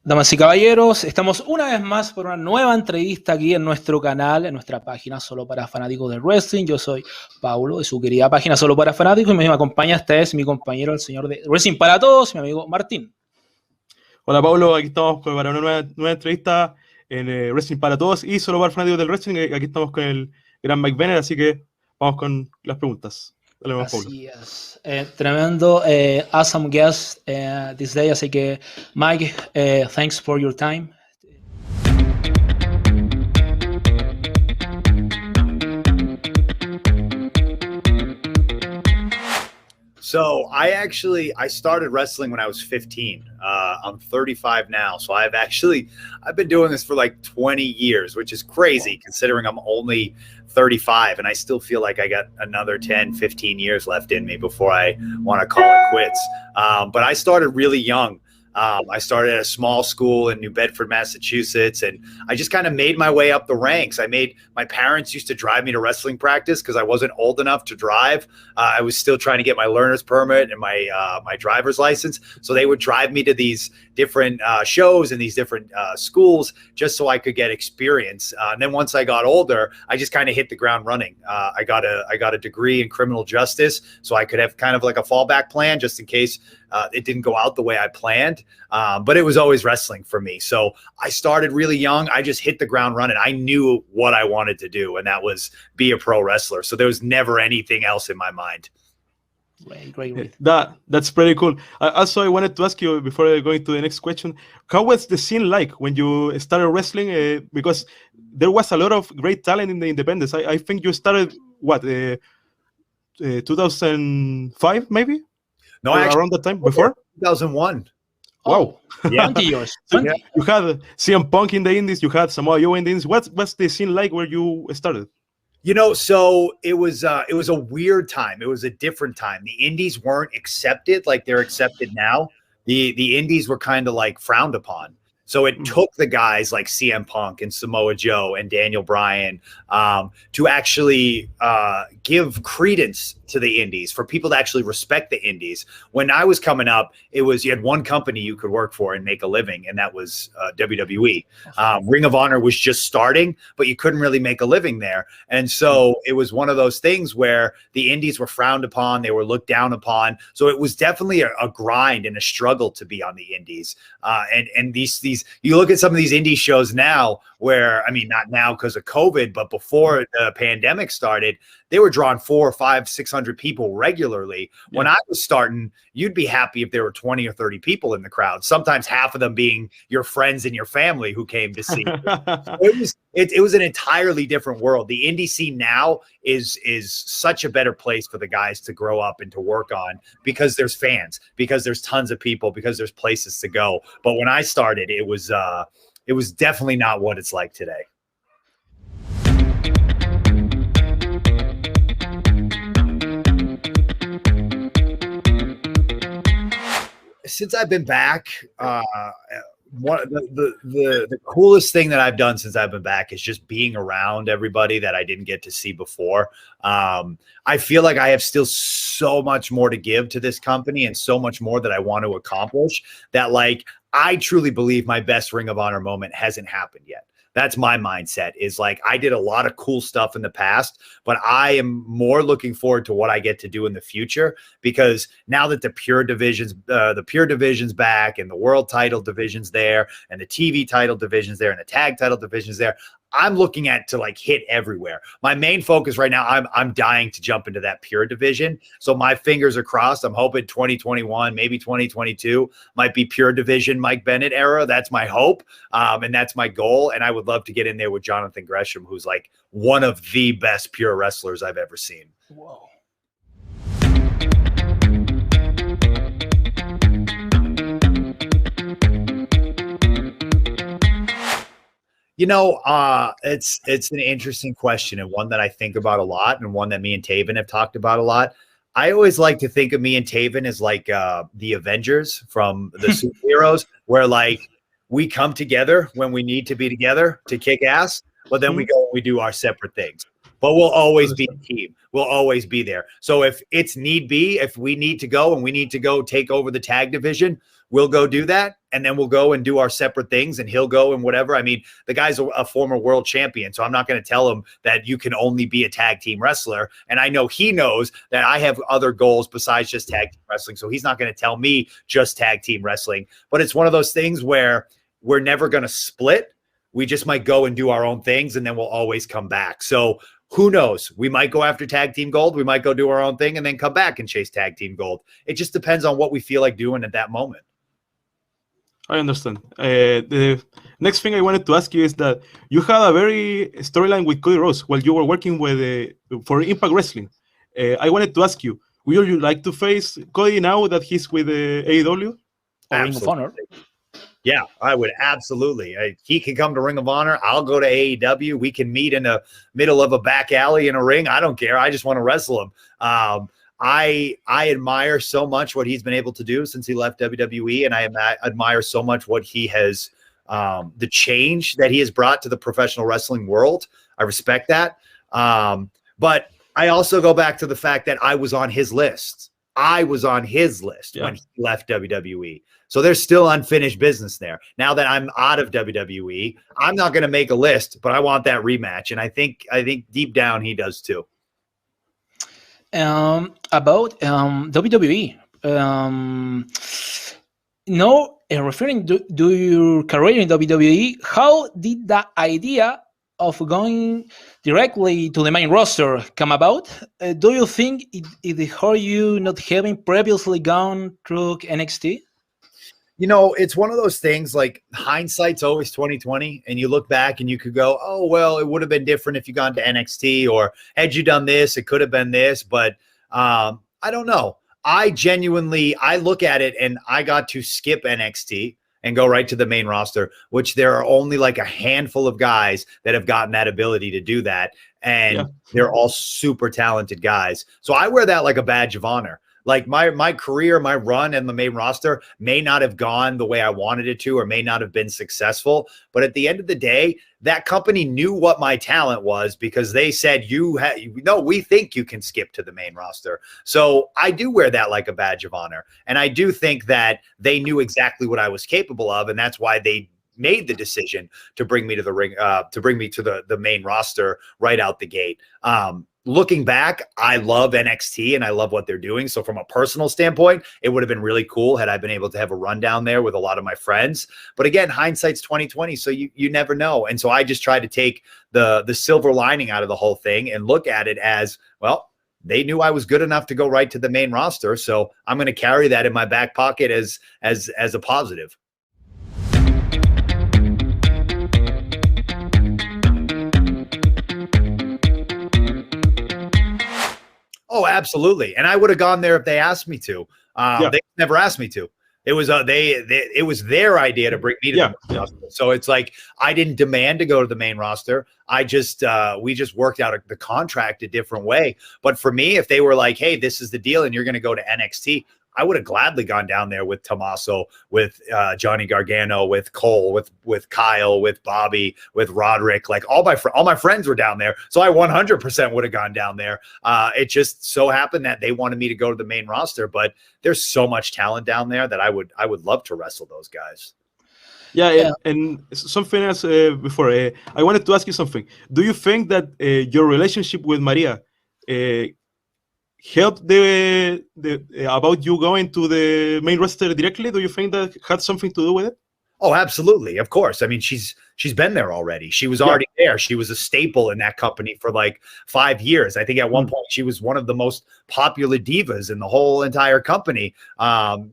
Damas y caballeros, estamos una vez más por una nueva entrevista aquí en nuestro canal, en nuestra página Solo para Fanáticos del Wrestling. Yo soy Paulo de su querida página Solo para Fanáticos y me acompaña esta vez mi compañero, el señor de Wrestling para Todos, mi amigo Martín. Hola Paulo, aquí estamos para una nueva entrevista en Wrestling para Todos y Solo para Fanáticos del Wrestling. Aquí estamos con el gran Mike Bennet, así que vamos con las preguntas. Dale más, Paulo. Así es. Tremendo, awesome guest this day, así que Mike, thanks for your time. So I started wrestling when I was 15. I'm 35 now. So I've been doing this for like 20 years, which is crazy considering I'm only 35 and I still feel like I got another 10, 15 years left in me before I want to call it quits. But I started really young. I started at a small school in New Bedford, Massachusetts, and I just kind of made my way up the ranks. My parents used to drive me to wrestling practice because I wasn't old enough to drive. I was still trying to get my learner's permit and my driver's license. So they would drive me to these different shows and these different schools just so I could get experience. And then once I got older, I just kind of hit the ground running. I got a degree in criminal justice, so I could have kind of like a fallback plan just in case it didn't go out the way I planned. But it was always wrestling for me. So I started really young. I just hit the ground running. I knew what I wanted to do, and that was be a pro wrestler. So there was never anything else in my mind. Great. That's pretty cool. Also, I wanted to ask you before going to the next question, how was the scene like when you started wrestling? Because there was a lot of great talent in the independents. I think you started, 2005 maybe? No, around that time, before? 2001. Wow. Yeah. 20 years. So you had CM Punk in the Indies, you had Samoa Joe in the Indies. What's the scene like where you started? You know, so it was a weird time. It was a different time. The indies weren't accepted like they're accepted now. The indies were kind of like frowned upon. So it took the guys like CM Punk and Samoa Joe and Daniel Bryan to actually give credence to the indies, for people to actually respect the indies. When I was coming up, it was you had one company you could work for and make a living, and that was WWE. Ring of Honor was just starting, but you couldn't really make a living there. And so it was one of those things where the indies were frowned upon, they were looked down upon. So it was definitely a grind and a struggle to be on the indies. And these you look at some of these indie shows now where, I mean, not now because of COVID, but before the pandemic started, they were drawing 400 or 500, 600 people regularly. Yeah. When I was starting, you'd be happy if there were 20 or 30 people in the crowd, sometimes half of them being your friends and your family who came to see. It was an entirely different world. The indie scene now is such a better place for the guys to grow up and to work on, because there's fans, because there's tons of people, because there's places to go. But when I started, it was definitely not what it's like today. Since I've been back, one of the coolest thing that I've done since I've been back is just being around everybody that I didn't get to see before. I feel like I have still so much more to give to this company and so much more that I want to accomplish, that like I truly believe my best Ring of Honor moment hasn't happened yet. That's my mindset, is like I did a lot of cool stuff in the past, but I am more looking forward to what I get to do in the future, because now that the pure division's back, and the world title division's there, and the TV title division's there, and the tag title division's there, I'm looking at to like hit everywhere. My main focus right now, I'm dying to jump into that pure division. So my fingers are crossed. I'm hoping 2021, maybe 2022 might be pure division Mike Bennet era. That's my hope. And that's my goal. And I would love to get in there with Jonathan Gresham, who's like one of the best pure wrestlers I've ever seen. Whoa. You know, it's an interesting question, and one that I think about a lot, and one that me and Taven have talked about a lot. I always like to think of me and Taven as like the Avengers from the superheroes, where like we come together when we need to be together to kick ass, but then we go and we do our separate things. but we'll always be a team. We'll always be there. So if it's need be, if we need to go and we need to go take over the tag division, we'll go do that. And then we'll go and do our separate things and he'll go and whatever. I mean, the guy's a former world champion, so I'm not going to tell him that you can only be a tag team wrestler. And I know he knows that I have other goals besides just tag team wrestling. So he's not going to tell me just tag team wrestling, but it's one of those things where we're never going to split. We just might go and do our own things and then we'll always come back. So who knows? We might go after tag team gold. We might go do our own thing and then come back and chase tag team gold. It just depends on what we feel like doing at that moment. I understand. The next thing I wanted to ask you is that you had a very storyline with Cody Rhodes while you were working with for Impact Wrestling. I wanted to ask you, would you like to face Cody now that he's with AEW? Or Ring of Honor? Yeah, I would absolutely. He can come to Ring of Honor. I'll go to AEW. We can meet in the middle of a back alley in a ring. I don't care. I just want to wrestle him. I admire so much what he's been able to do since he left WWE, and I admire so much what he has, the change that he has brought to the professional wrestling world. I respect that. But I also go back to the fact that I was on his list. I was on his list when he left WWE. So there's still unfinished business there. Now that I'm out of WWE, I'm not going to make a list, but I want that rematch. And I think deep down he does too. About WWE. Referring to your career in WWE, how did the idea of going directly to the main roster come about? Do you think it hurt you not having previously gone through NXT? You know, it's one of those things, like hindsight's always 20/20, and you look back and you could go, oh, well, it would have been different if you gone to NXT, or had you done this, it could have been this. But I don't know. I look at it and I got to skip NXT and go right to the main roster, which there are only like a handful of guys that have gotten that ability to do that. And they're all super talented guys. So I wear that like a badge of honor. Like my career, my run in the main roster may not have gone the way I wanted it to, or may not have been successful. But at the end of the day, that company knew what my talent was, because they said, we think you can skip to the main roster. So I do wear that like a badge of honor. And I do think that they knew exactly what I was capable of. And that's why they made the decision to bring me to the ring, to bring me to the main roster right out the gate. Looking back, I love NXT and I love what they're doing. So from a personal standpoint, it would have been really cool had I been able to have a run down there with a lot of my friends. But again, hindsight's 20/20, so you never know. And so I just try to take the silver lining out of the whole thing and look at it as, well, they knew I was good enough to go right to the main roster. So I'm going to carry that in my back pocket as a positive. Oh, absolutely. And I would have gone there if they asked me to. They never asked me to. It was it was their idea to bring me to the main roster. So it's like, I didn't demand to go to the main roster. I just we just worked out the contract a different way. But for me, if they were like, hey, this is the deal and you're going to go to NXT, I would have gladly gone down there with Tommaso, with Johnny Gargano, with Cole, with Kyle, with Bobby, with Roderick. Like all my friends were down there, so I 100% would have gone down there. It just so happened that they wanted me to go to the main roster, but there's so much talent down there that I would love to wrestle those guys. Yeah. And something else before I wanted to ask you something. Do you think that your relationship with Maria helped about you going to the main roster directly? Do you think that had something to do with it? Oh, absolutely. Of course. I mean, she's been there already. She was already there. She was a staple in that company for like 5 years. I think at one point she was one of the most popular divas in the whole entire company.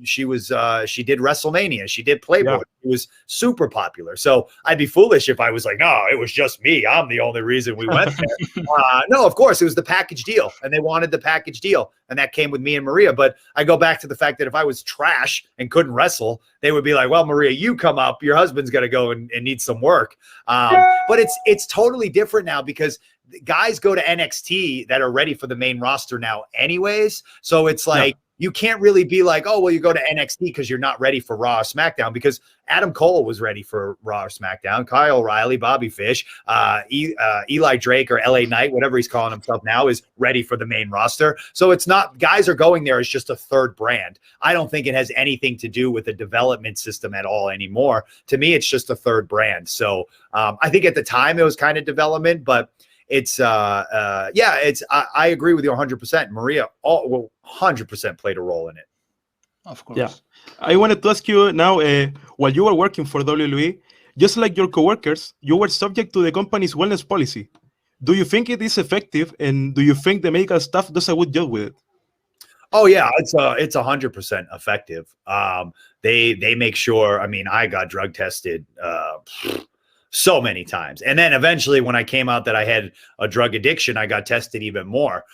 She did WrestleMania. She did Playboy. It was super popular. So I'd be foolish if I was like, no, it was just me. I'm the only reason we went there. No, of course, it was the package deal, and they wanted the package deal, and that came with me and Maria. But I go back to the fact that if I was trash and couldn't wrestle, they would be like, well, Maria, you come up. Your husband's got to go and need some work. But it's totally different now, because guys go to NXT that are ready for the main roster now anyways. So it's like, you can't really be like, oh, well, you go to NXT because you're not ready for Raw or SmackDown, because Adam Cole was ready for Raw or SmackDown. Kyle O'Reilly, Bobby Fish, Eli Drake or LA Knight, whatever he's calling himself now, is ready for the main roster. So it's not, guys are going there as just a third brand. I don't think it has anything to do with the development system at all anymore. To me, it's just a third brand. So I think at the time it was kind of development, but it's I agree with you 100%. Maria 100% played a role in it. Of course. Yeah. I wanted to ask you now, while you were working for WWE, just like your coworkers, you were subject to the company's wellness policy. Do you think it is effective, and do you think the medical staff does a good job with it? Oh yeah, it's 100% effective. They make sure. I mean, I got drug tested so many times, and then eventually, when I came out that I had a drug addiction, I got tested even more.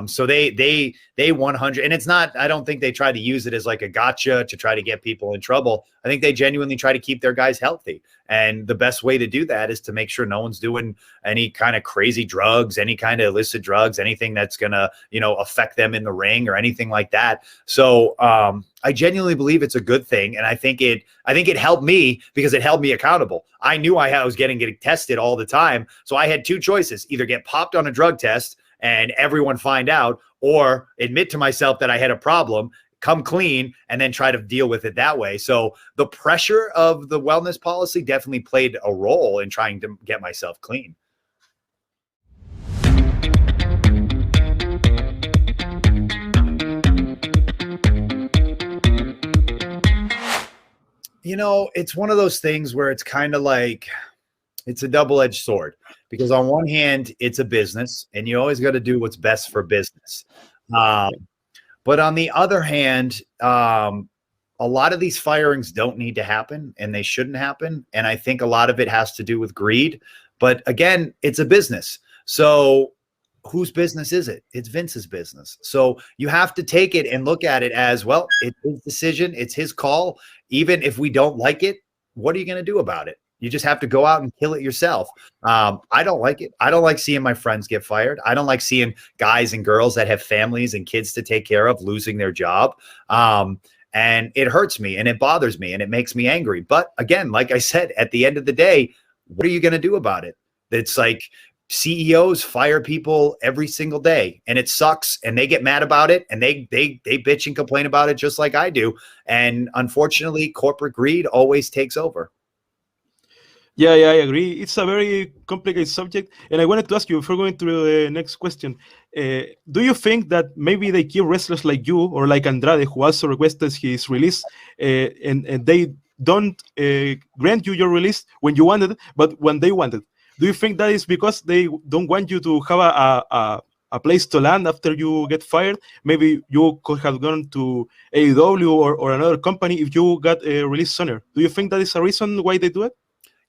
So they 100, and it's not. I don't think they try to use it as like a gotcha to try to get people in trouble. I think they genuinely try to keep their guys healthy, and the best way to do that is to make sure no one's doing any kind of crazy drugs, any kind of illicit drugs, anything that's gonna affect them in the ring or anything like that. So I genuinely believe it's a good thing, and I think it helped me because it held me accountable. I knew I was getting tested all the time, so I had two choices: either get popped on a drug test and everyone find out, or admit to myself that I had a problem, come clean, and then try to deal with it that way. So the pressure of the wellness policy definitely played a role in trying to get myself clean. It's one of those things where it's kind of like, it's a double-edged sword, because on one hand, it's a business and you always got to do what's best for business. But on the other hand, a lot of these firings don't need to happen, and they shouldn't happen. And I think a lot of it has to do with greed. But again, it's a business. So whose business is it? It's Vince's business. So you have to take it and look at it as, well, it's his decision. It's his call. Even if we don't like it, what are you going to do about it? You just have to go out and kill it yourself. I don't like it. I don't like seeing my friends get fired. I don't like seeing guys and girls that have families and kids to take care of losing their job. And it hurts me, and it bothers me, and it makes me angry. But again, like I said, at the end of the day, what are you going to do about it? It's like CEOs fire people every single day, and it sucks, and they get mad about it, and they bitch and complain about it just like I do. And unfortunately, corporate greed always takes over. Yeah, I agree. It's a very complicated subject. And I wanted to ask you, before going to the next question, do you think that maybe they keep wrestlers like you or like Andrade, who also requested his release, and they don't grant you your release when you wanted, but when they wanted? Do you think that is because they don't want you to have a place to land after you get fired? Maybe you could have gone to AEW or another company if you got released sooner. Do you think that is a reason why they do it?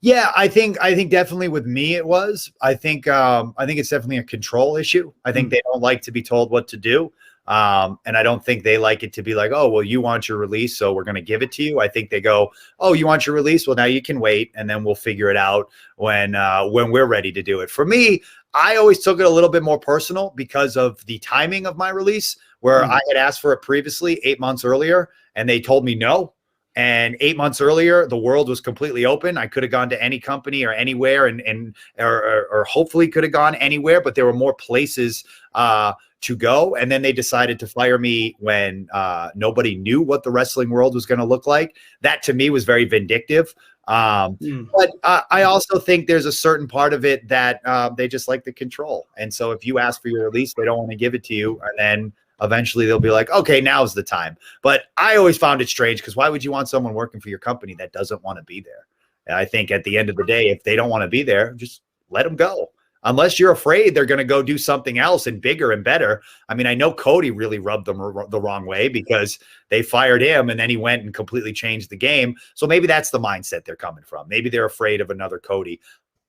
Yeah, I think definitely with me it was. I think it's definitely a control issue. I think they don't like to be told what to do. And I don't think they like it to be like, oh, well, you want your release, so we're going to give it to you. I think they go, oh, you want your release? Well, now you can wait, and then we'll figure it out when we're ready to do it. For me, I always took it a little bit more personal because of the timing of my release, where I had asked for it previously 8 months earlier, and they told me no. And 8 months earlier, the world was completely open. I could have gone to any company or anywhere, or hopefully could have gone anywhere, but there were more places to go. And then they decided to fire me when nobody knew what the wrestling world was going to look like. That to me was very vindictive. But I also think there's a certain part of it that they just like the control. And so if you ask for your release, they don't want to give it to you. And then eventually they'll be like, okay, now's the time. But I always found it strange, because why would you want someone working for your company that doesn't want to be there? And I think at the end of the day, if they don't want to be there, just let them go. Unless you're afraid they're going to go do something else and bigger and better. I mean, I know Cody really rubbed them the wrong way, because they fired him and then he went and completely changed the game. So maybe that's the mindset they're coming from. Maybe they're afraid of another Cody.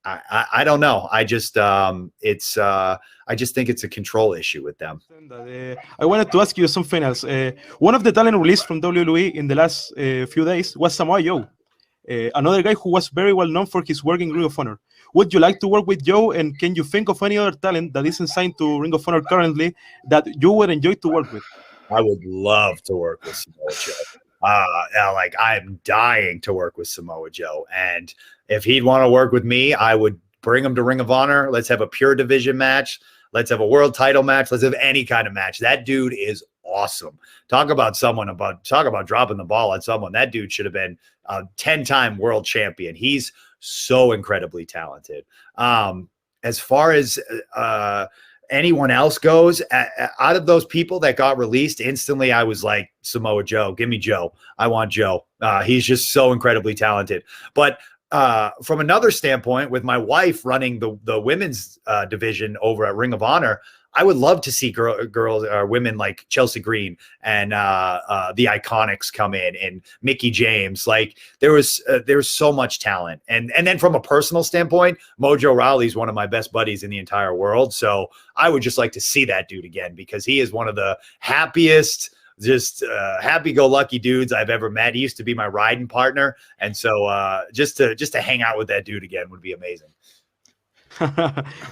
I don't know. I just think it's a control issue with them. I wanted to ask you something else. One of the talent released from WWE in the last few days was Samoa Joe, another guy who was very well known for his work in Ring of Honor. Would you like to work with Joe, and can you think of any other talent that isn't signed to Ring of Honor currently that you would enjoy to work with? I would love to work with Samoa Joe. Like I'm dying to work with Samoa Joe. And if he'd want to work with me, I would bring him to Ring of Honor. Let's have a pure division match. Let's have a world title match. Let's have any kind of match. That dude is awesome. Talk about dropping the ball on someone. That dude should have been a 10-time world champion. He's so incredibly talented. As far as anyone else goes, out of those people that got released instantly, I was like, Samoa Joe, give me Joe. I want Joe. He's just so incredibly talented. But from another standpoint, with my wife running the women's division over at Ring of Honor, I would love to see women like Chelsea Green and the Iconics come in, and Mickie James. Like there's so much talent. And then from a personal standpoint, Mojo Rawley's one of my best buddies in the entire world. So I would just like to see that dude again, because he is one of the happiest, just happy-go-lucky dudes I've ever met. He used to be my riding partner. And so just to hang out with that dude again would be amazing.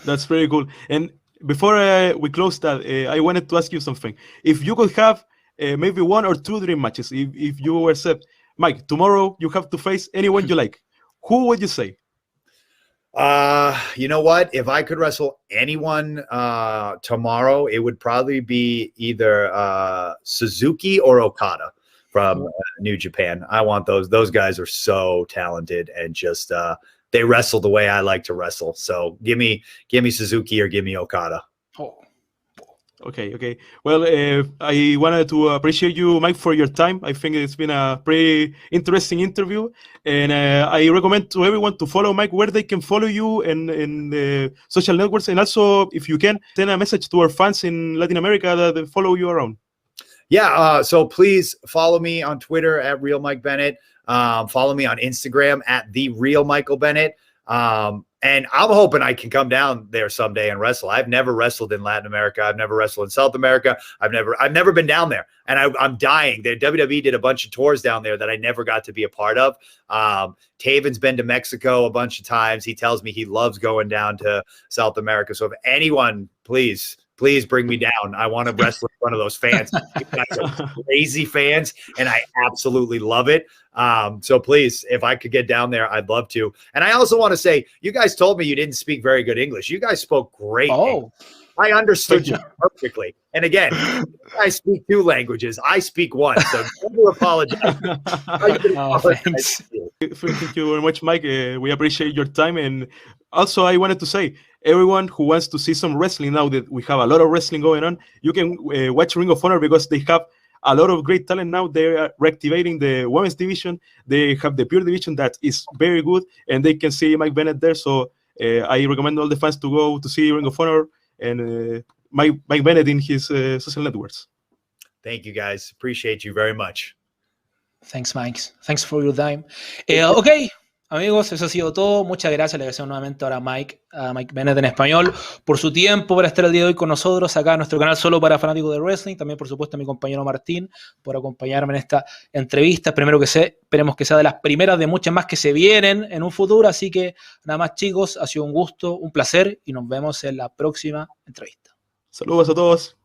That's very cool. And before we close that, I wanted to ask you something. If you could have maybe 1 or 2 dream matches, if you were said, Mike, tomorrow you have to face anyone you like, who would you say? You know what? If I could wrestle anyone tomorrow, it would probably be either Suzuki or Okada from New Japan. I want those. Those guys are so talented and just they wrestle the way I like to wrestle. So give me Suzuki or give me Okada. Oh. Okay. Well, I wanted to appreciate you, Mike, for your time. I think it's been a pretty interesting interview, and I recommend to everyone to follow Mike where they can follow you in the social networks, and also if you can send a message to our fans in Latin America that follow you around. Yeah, so please follow me on Twitter at Real Mike Bennet. Follow me on Instagram at The Real Michael Bennet. And I'm hoping I can come down there someday and wrestle. I've never wrestled in Latin America. I've never wrestled in South America. I've never been down there, and I'm dying. The WWE did a bunch of tours down there that I never got to be a part of. Taven's been to Mexico a bunch of times. He tells me he loves going down to South America. So if anyone, please bring me down. I want to wrestle in front of those fans. You guys are crazy fans, and I absolutely love it. So please, if I could get down there, I'd love to. And I also want to say, you guys told me you didn't speak very good English. You guys spoke great English. I understood you perfectly. And again, I speak 2 languages. I speak 1. So never apologize. Thanks. Thank you very much, Mike. We appreciate your time. And also, I wanted to say, everyone who wants to see some wrestling now that we have a lot of wrestling going on, you can watch Ring of Honor, because they have a lot of great talent now. They are reactivating the women's division. They have the pure division that is very good, and they can see Mike Bennet there. So I recommend all the fans to go to see Ring of Honor and Mike Bennet in his social networks. Thank you, guys. Appreciate you very much. Thanks, Mike. Thanks for your time. Ok, amigos, eso ha sido todo. Muchas gracias. Le agradecemos nuevamente ahora a Mike Bennet en español por su tiempo, por estar el día de hoy con nosotros acá en nuestro canal solo para fanáticos de wrestling. También, por supuesto, a mi compañero Martín por acompañarme en esta entrevista. Esperemos que sea de las primeras de muchas más que se vienen en un futuro. Así que nada más, chicos, ha sido un gusto, un placer, y nos vemos en la próxima entrevista. Saludos a todos.